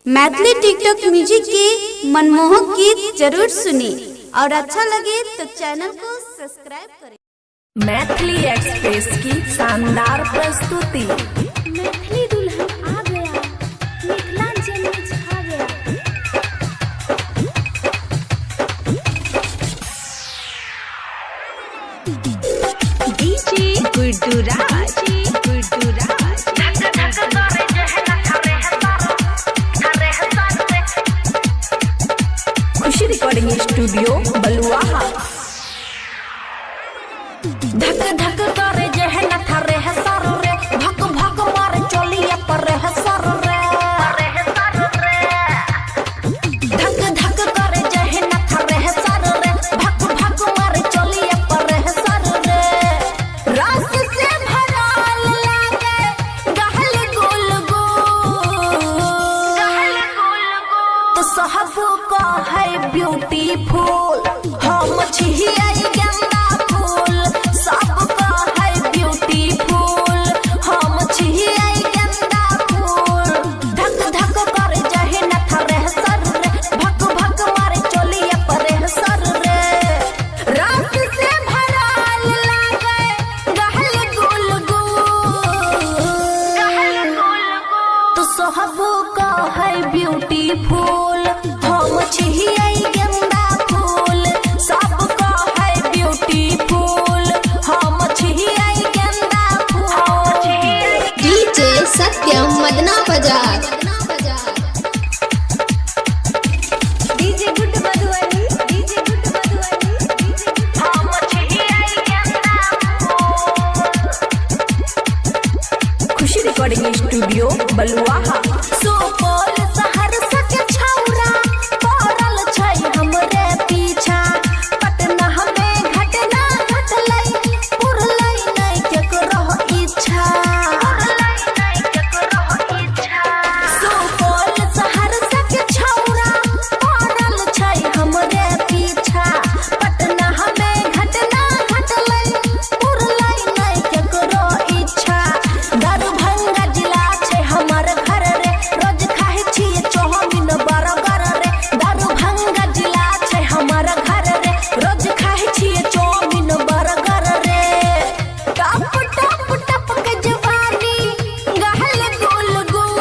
Maithili TikTok music के मनमोहक गीत जरूर सुने और अच्छा लगे तो चैनल को सब्सक्राइब करें। मैथिली एक्सप्रेस की शानदार प्रस्तुति। मैथिली दुल्हन आ गया, मिथिलांचल में छा गया। डीजे गुड्डू राज, गुड्डू राज। खुशी रिकॉर्डिंग स्टूडियो बलुआहा। धक धक करे जहे न थारे है सर रे, भक भक मारे चोलिया पर है सर रे। धक धक करे जहे न थारे है सर रे, भक भक मारे चोलिया पर है सर रे। रस से भराल लागे गहल गुल गुल, तो सहबू को है ब्यूटीफुल। हम छिहिया गेंदा फूल, सबका है ब्यूटीफुल। हम छिहिया गेंदा फूल। धक धक करे जहे न थारे सर रे, भक भक मारे चोलिया पर सर रे। रस से भराल लागे गहल गुल गुल, तो सहबू का है ब्यूटीफुल। हम छिहिया गेंदा फूल, सबका है ब्यूटीफुल। हम छिहिया गेंदा फूल। डीजे सत्यम मदना बाजार। DJ good Madhubani, DJ good Madhubani, DJ good. हम छिहिया गेंदा फूल। खुशी रिकॉर्डिंग स्टूडियो बलुआहा। सुपौल सहरसा के छौरा पड़ल छै हमरे पीछा। पटना हमें घटना घटलै, पुरलै नै केकरो इच्छा। सुपौल सहरसा के छौरा पड़ल छै हमरे पीछा। पटना हमें घटना घटलै, पुरलै नै केकरो इच्छा। दरभंगा जिला छै हमर घर रे, रोज खाए छियै चाउमीन बर्गर रे। दरभंगा जिला छै हमर घर रे, रोज खाए छियै चाउमीन बर्गर रे। टप टप टप के जवानी गहल गुल गुल,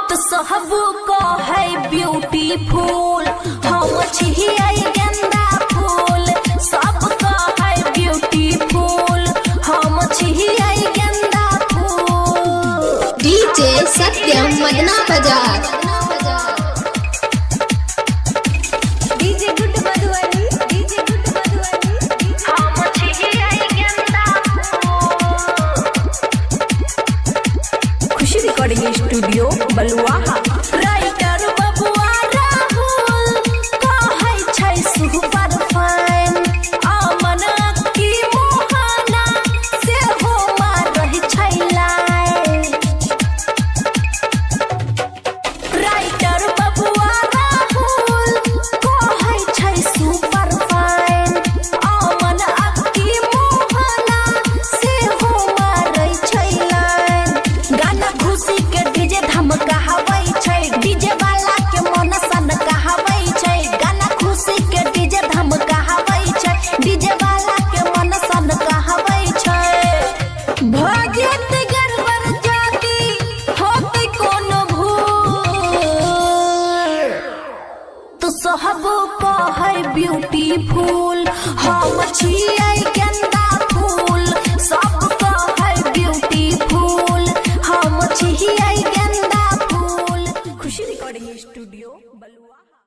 तो सहबू को है ब्यूटीफुल। हम छिहिया गेंदा फूल, सबका है ब्यूटीफुल। हम छिहिया गेंदा फूल। डीजे सत्यम मदना बाजार। DJ good Madhubani, DJ good Madhubani, DJ. हम छिहिया गेंदा फूल। खुशी रिकॉर्डिंग स्टूडियो बलुआहा। राइटर बबुआ राहुल कहै छै सुपर फाइन। अमन की मोहना से हो मारहि छै लाइन। राइटर बबुआ राहुल कहै छै सुपर फाइन। अमन की मोहना से हो मारै छै लाइन। गाना खुशी के डीजे धमकावै छै, डीजे वाला के मन सन कहावै छै। गाना खुशी के डीजे धमकावै छै, डीजे वाला के मन सन कहावै छै। भजत गड़बड़ जाति होतै कोनो भूल, तो सहबू को है ब्यूटीफुल। हम छियै गेंदा फूल, सबका है ब्यूटीफुल। हम छिहिया गेंदा फूल। खुशी रिकॉर्डिंग स्टूडियो बलुआहा।